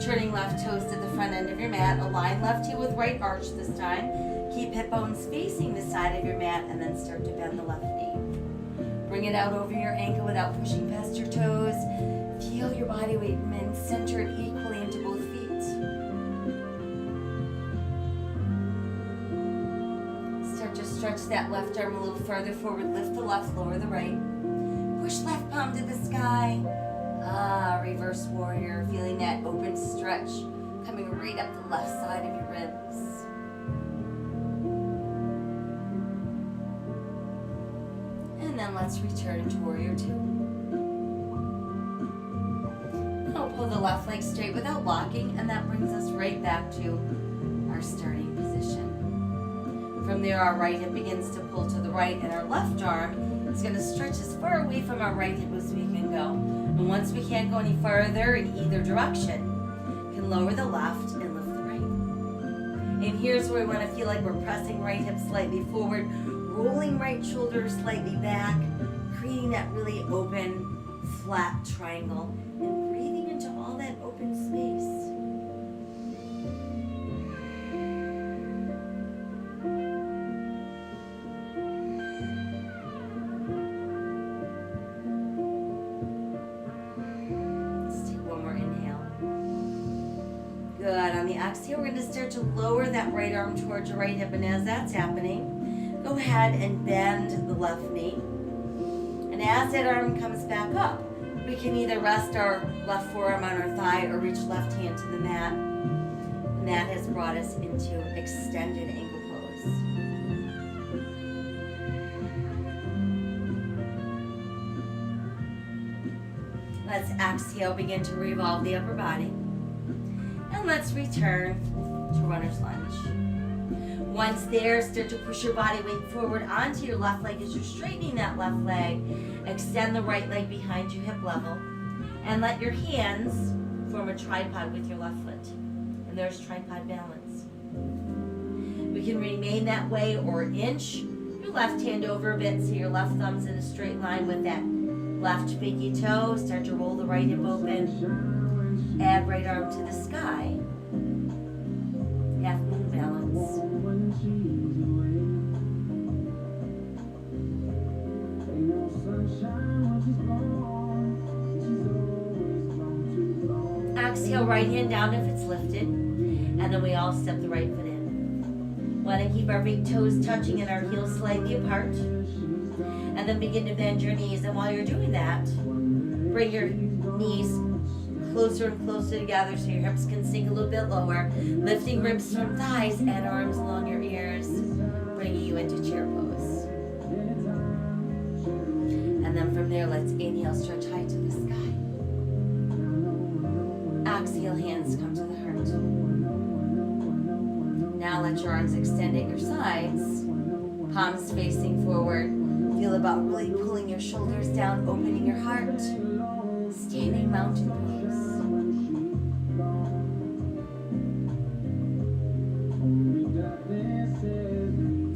Speaker 1: Turning left toes to the front end of your mat. Align left heel with right arch this time. Keep hip bones facing the side of your mat and then start to bend the left knee. Bring it out over your ankle without pushing past your toes. Feel your body weight remain centered equally into both feet. Stretch that left arm a little further forward. Lift the left, lower the right. Push left palm to the sky. Reverse warrior. Feeling that open stretch coming right up the left side of your ribs. And then let's return to warrior two. Now pull the left leg straight without locking, and that brings us right back to our starting position. From there, our right hip begins to pull to the right, and our left arm is going to stretch as far away from our right hip as we can go. And once we can't go any farther in either direction, we can lower the left and lift the right. And here's where we want to feel like we're pressing right hip slightly forward, rolling right shoulder slightly back, creating that really open, flat triangle, and breathing into all that open space. Good. On the exhale, we're going to start to lower that right arm towards your right hip. And as that's happening, go ahead and bend the left knee. And as that arm comes back up, we can either rest our left forearm on our thigh or reach left hand to the mat. And that has brought us into extended ankle pose. Let's exhale, begin to revolve the upper body. And let's return to runner's lunge. Once there, start to push your body weight forward onto your left leg as you're straightening that left leg. Extend the right leg behind you, hip level. And let your hands form a tripod with your left foot. And And there's tripod balance. We can remain that way or inch your left hand over a bit so your left thumb's in a straight line with that left pinky toe. Start to roll the right hip open. Add right arm to the sky. Half moon balance. Exhale, right hand down if it's lifted. And then we all step the right foot in. Want to keep our big toes touching and our heels slightly apart. And then begin to bend your knees. And while you're doing that, bring your knees closer and closer together so your hips can sink a little bit lower. Lifting ribs from thighs and arms along your ears, bringing you into chair pose. And then from there, let's inhale, stretch high to the sky. Exhale, hands come to the heart. Now let your arms extend at your sides, palms facing forward. Feel about really pulling your shoulders down, opening your heart. Standing mountain pose.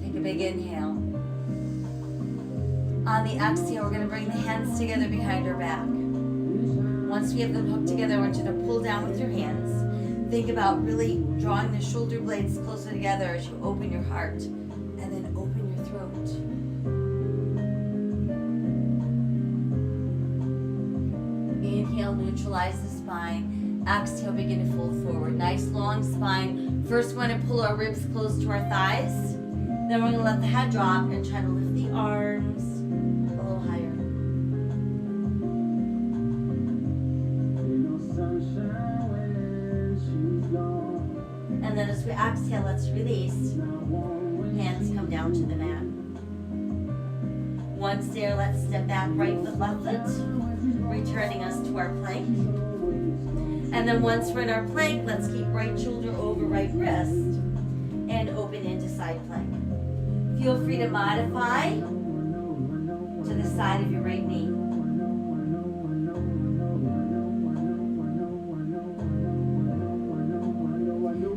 Speaker 1: Take a big inhale. On the exhale, we're going to bring the hands together behind our back. Once we have them hooked together, I want you to pull down with your hands. Think about really drawing the shoulder blades closer together as you open your heart. And then open your throat. Inhale, neutralize the spine. Exhale, begin to fold forward. Nice long spine. First, we want to pull our ribs close to our thighs. Then we're going to let the head drop and try to lift the arms a little higher. And then as we exhale, let's release. Hands come down to the mat. Once there, let's step back, right foot, left foot, returning us to our plank. And then once we're in our plank, let's keep right shoulder over right wrist and open into side plank. Feel free to modify to the side of your right knee.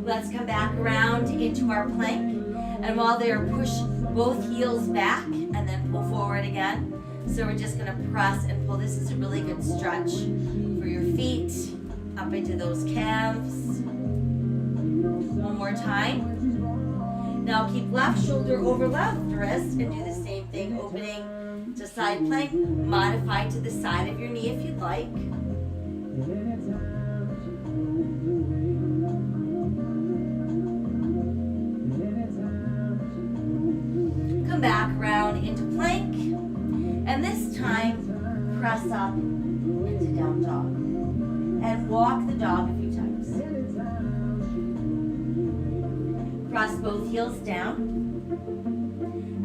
Speaker 1: Let's come back around into our plank. And while there, push both heels back and then pull forward again. So we're just going to press and pull. This is a really good stretch for your feet, up into those calves. One more time. Now keep left shoulder over left wrist and do the same thing, opening to side plank. Modify to the side of your knee if you'd like. Come back around into plank. And this time, press up into down dog. And walk the dog a few times. Cross both heels down.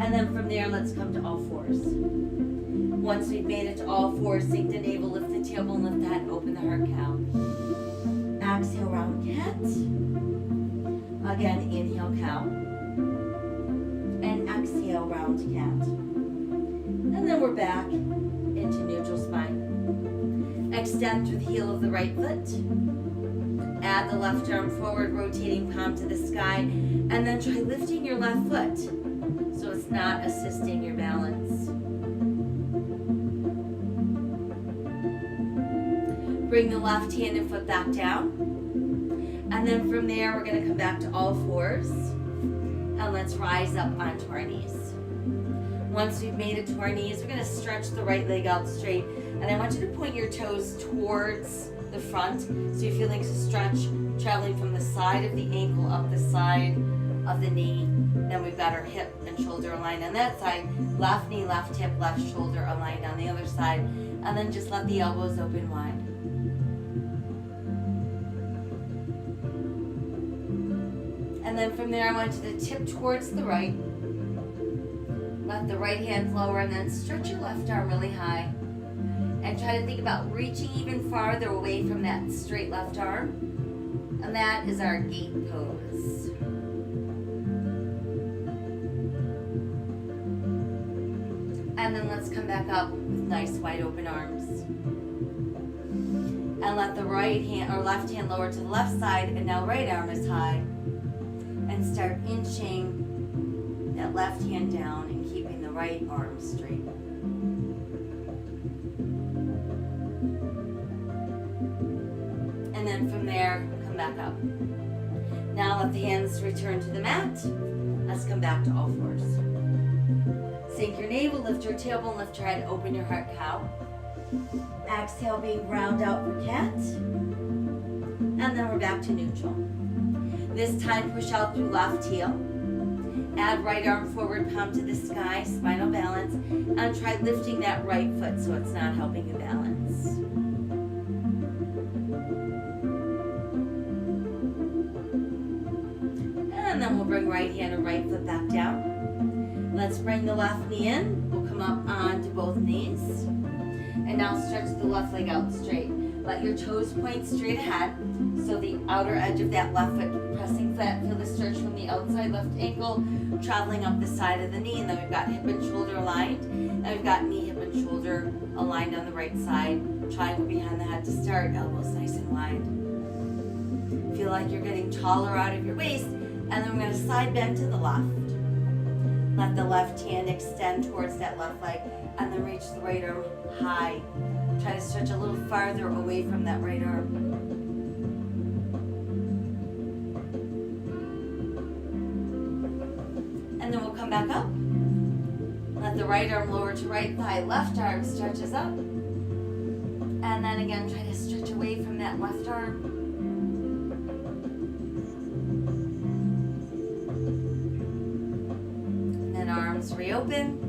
Speaker 1: And then from there, let's come to all fours. Once we've made it to all fours, sink the navel, lift the tailbone, lift the head, open the heart cow. Exhale, round cat. Again, inhale, cow. And exhale, round cat. And then we're back into neutral spine. Extend through the heel of the right foot. Add the left arm forward, rotating palm to the sky. And then try lifting your left foot so it's not assisting your balance. Bring the left hand and foot back down. And then from there, we're going to come back to all fours. And let's rise up onto our knees. Once we've made it to our knees, we're going to stretch the right leg out straight. And I want you to point your toes towards the front. So you're feeling a stretch traveling from the side of the ankle up the side of the knee. Then we've got our hip and shoulder aligned on that side. Left knee, left hip, left shoulder aligned on the other side. And then just let the elbows open wide. And then from there, I want you to tip towards the right. Let the right hand lower and then stretch your left arm really high. And try to think about reaching even farther away from that straight left arm. And that is our gate pose. And then let's come back up with nice wide open arms. And let the right hand or left hand lower to the left side, and now right arm is high. And start inching that left hand down and keeping the right arm straight. And then from there, come back up. Now let the hands return to the mat. Let's come back to all fours. Sink your navel, lift your tailbone, lift your head, open your heart, cow. Exhale, being ground out for cat. And then we're back to neutral. This time, push out through left heel. Add right arm forward, palm to the sky, spinal balance. And try lifting that right foot so it's not helping you balance. And then we'll bring right hand and right foot back down. Let's bring the left knee in. We'll come up onto both knees. And now stretch the left leg out straight. Let your toes point straight ahead. So the outer edge of that left foot pressing flat. Feel the stretch from the outside left ankle traveling up the side of the knee. And then we've got hip and shoulder aligned. And we've got knee, hip, and shoulder aligned on the right side. Triangle behind the head to start. Elbows nice and wide. Feel like you're getting taller out of your waist. And then we're going to side bend to the left. Let the left hand extend towards that left leg. And then reach the right arm high. Try to stretch a little farther away from that right arm. And then we'll come back up. Let the right arm lower to right thigh. Left arm stretches up. And then again, try to stretch away from that left arm. And then arms reopen.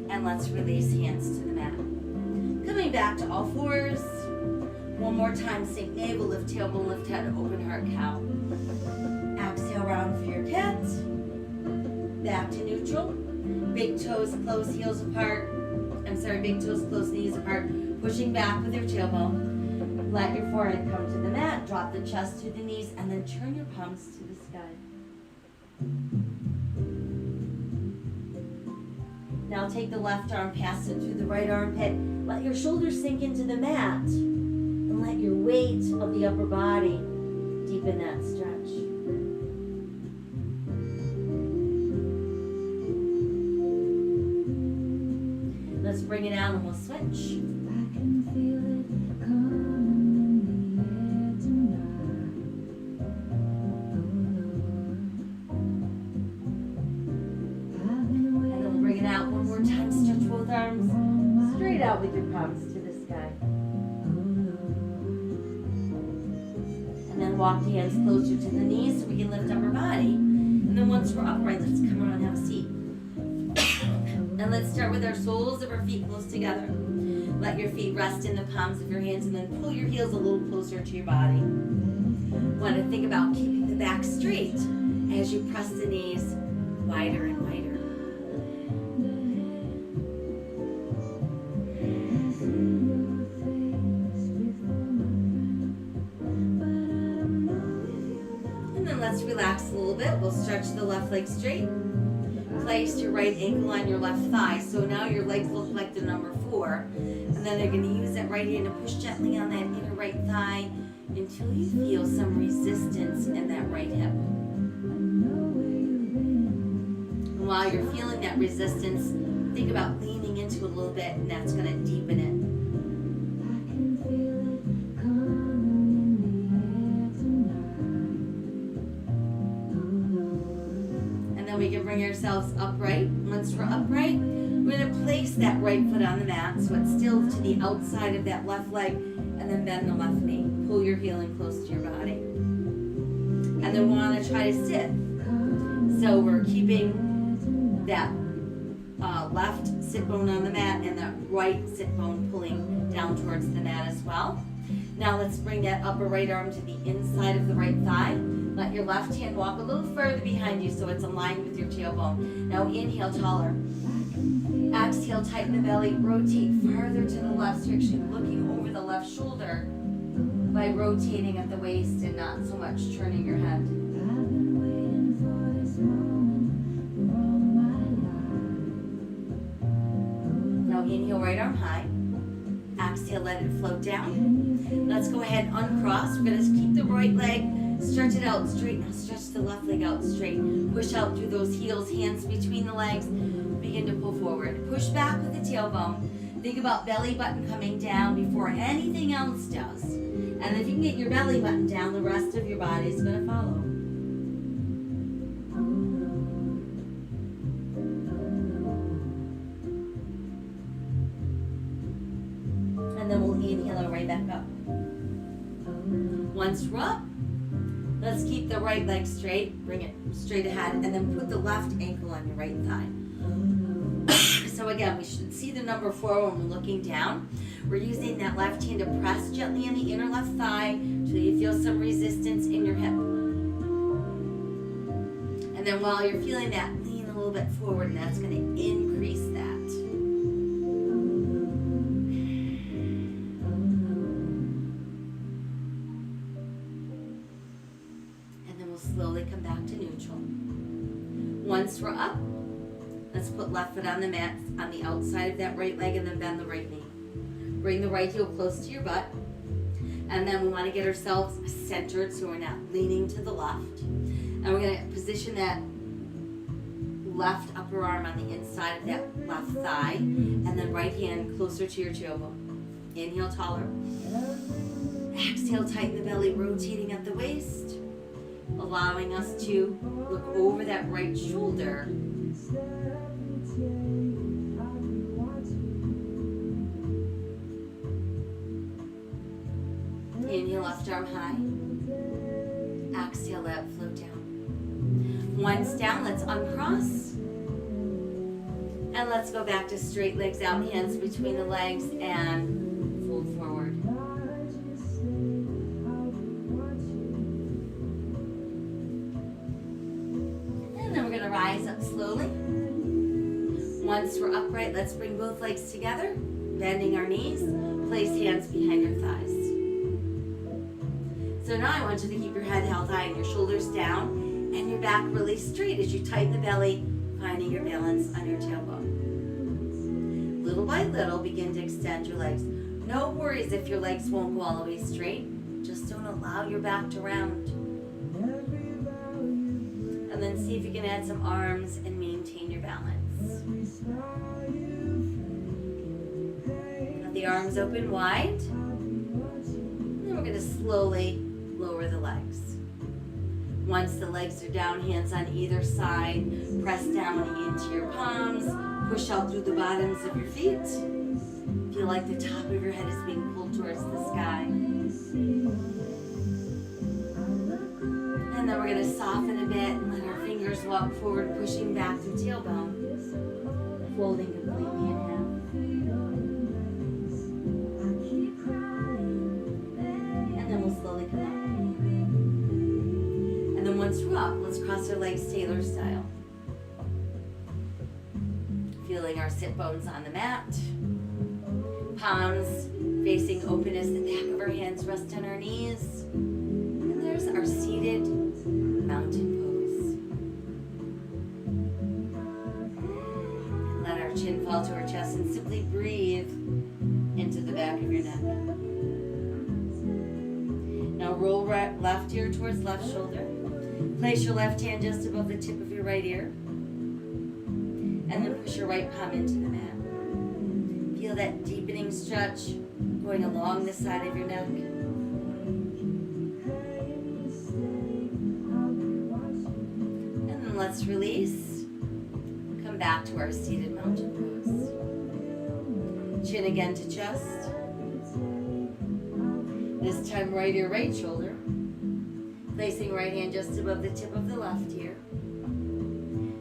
Speaker 1: And let's release hands to the mat. Coming back to all fours. One more time, sink navel, lift tailbone, lift head, open heart, cow. Exhale, round for your cat. Back to neutral. Big toes close, heels apart. Big toes close, knees apart. Pushing back with your tailbone. Let your forehead come to the mat. Drop the chest to the knees, and then turn your palms to the sky. Now take the left arm, pass it through the right armpit. Let your shoulders sink into the mat. And let your weight of the upper body deepen that stretch. Let's bring it out and we'll switch.
Speaker 2: I can feel it coming in the air tonight.
Speaker 1: And then we'll bring it out one more time. Stretch both arms straight out with your palms to the sky. And then walk the hands closer to the knees so we can lift up our body. And then once we're upright, let's come around and have a seat. And let's start with our soles of our feet close together. Let your feet rest in the palms of your hands and then pull your heels a little closer to your body. Want to think about keeping the back straight as you press the knees wider and wider. And then let's relax a little bit. We'll stretch the left leg straight. Place your right ankle on your left thigh. So now your legs look like the number 4. And then they're going to use that right hand to push gently on that inner right thigh until you feel some resistance in that right hip. And while you're feeling that resistance, think about leaning into it a little bit, and that's going to deepen it. We can bring ourselves upright. Once we're upright, we're going to place that right foot on the mat so it's still to the outside of that left leg, and then bend the left knee. Pull your heel in close to your body. And then we want to try to sit. So we're keeping that left sit bone on the mat and that right sit bone pulling down towards the mat as well. Now let's bring that upper right arm to the inside of the right thigh. Let your left hand walk a little further behind you so it's aligned with your tailbone. Now inhale taller. Exhale, tighten the belly. Rotate farther to the left. So you're actually looking over the left shoulder by rotating at the waist and not so much turning your head. Now inhale, right arm high. Exhale, let it float down. Let's go ahead and uncross. We're going to keep the right leg, stretch it out straight. Now stretch the left leg out straight. Push out through those heels, hands between the legs. Begin to pull forward. Push back with the tailbone. Think about belly button coming down before anything else does. And if you can get your belly button down, the rest of your body is going to follow. And then we'll inhale and right back up. Once we're up, let's keep the right leg straight. Bring it straight ahead. And then put the left ankle on your right thigh. So again, we should see the number 4 when we're looking down. We're using that left hand to press gently on the inner left thigh until you feel some resistance in your hip. And then while you're feeling that, lean a little bit forward, and that's going to increase that. And then we'll slowly come back to neutral. Once we're up, let's put left foot on the mat on the outside of that right leg and then bend the right knee. Bring the right heel close to your butt. And then we want to get ourselves centered so we're not leaning to the left. And we're going to position that left upper arm on the inside of that left thigh. And then right hand closer to your tailbone. Inhale taller. Exhale, tighten the belly, rotating at the waist. Allowing us to look over that right shoulder. Inhale, left arm high. Exhale, let it float down. Once down, let's uncross. And let's go back to straight legs out, hands between the legs, and fold forward. And then we're going to rise up slowly. Once we're upright, let's bring both legs together, bending our knees. Place hands behind your thighs. So now I want you to keep your head held high and your shoulders down and your back really straight as you tighten the belly, finding your balance on your tailbone. Little by little, begin to extend your legs. No worries if your legs won't go all the way straight. Just don't allow your back to round. And then see if you can add some arms and maintain your balance. Let the arms open wide. And then we're going to slowly lower the legs. Once the legs are down, hands on either side, press down into your palms, push out through the bottoms of your feet. Feel like the top of your head is being pulled towards the sky. And then we're going to soften a bit and let our fingers walk forward, pushing back through tailbone, folding completely in half. And then we'll slowly come up. And then once we're up, let's cross our legs Taylor style. Feeling our sit bones on the mat. Palms facing open as the back of our hands rest on our knees. And there's our seated mountain pose. Let our chin fall to our chest and simply breathe into the back of your neck. Now roll right, left ear towards left shoulder. Place your left hand just above the tip of your right ear. And then push your right palm into the mat. Feel that deepening stretch going along the side of your neck. And then let's release. Come back to our seated mountain pose. Chin again to chest. This time right ear, right shoulder. Placing right hand just above the tip of the left ear.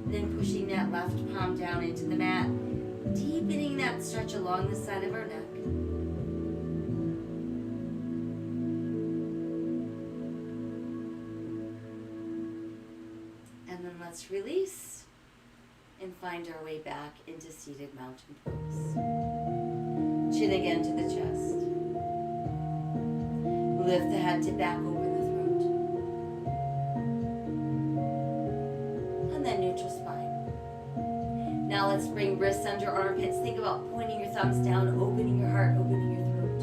Speaker 1: Then pushing that left palm down into the mat, deepening that stretch along the side of our neck. And then let's release and find our way back into seated mountain pose. Chin again to the chest. Lift the head to back over the throat. And then neutral spine. Now let's bring wrists under armpits. Think about pointing your thumbs down, opening your heart, opening your throat.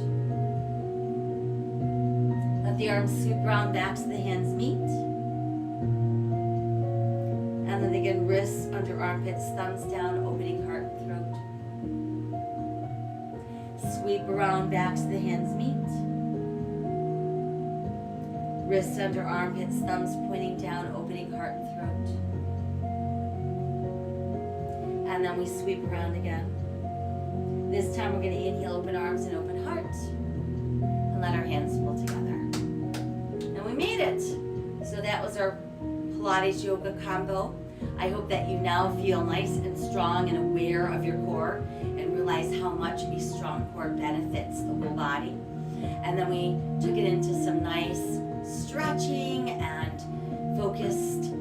Speaker 1: Let the arms sweep around back so the hands meet. And then again, wrists under armpits, thumbs down, opening heart and throat. Sweep around back so the hands meet. Wrists under armpits, thumbs pointing down, opening heart and throat. And then we sweep around again. This time we're going to inhale, open arms and open heart. And let our hands pull together. And we made it. So that was our Pilates yoga combo. I hope that you now feel nice and strong and aware of your core and realize how much a strong core benefits the whole body. And then we took it into some nice stretching and focused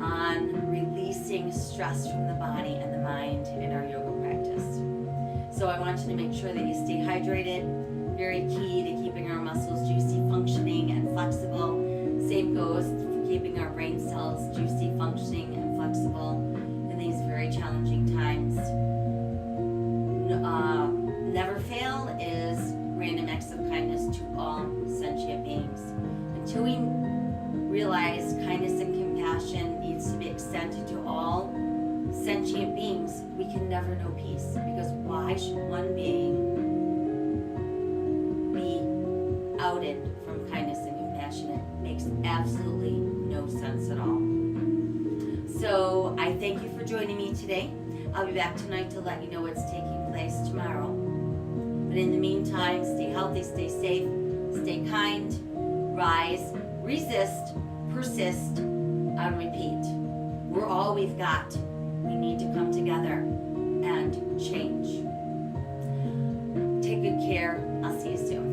Speaker 1: on releasing stress from the body and the mind in our yoga practice. So I want you to make sure that you stay hydrated. Very key to keeping our muscles juicy, functioning, and flexible. Same goes for keeping our brain cells juicy, functioning, and flexible in these very challenging times. Never fail is random acts of kindness to all sentient beings. Until we realize kindness and compassion needs to be extended to all sentient beings, we can never know peace. Because why should one being be outed from kindness and compassion? It makes absolutely no sense at all. So I thank you for joining me today. I'll be back tonight to let you know what's taking place tomorrow. But in the meantime, stay healthy, stay safe, stay kind, rise, resist, persist, and repeat. We're all we've got. We need to come together and change. Take good care. I'll see you soon.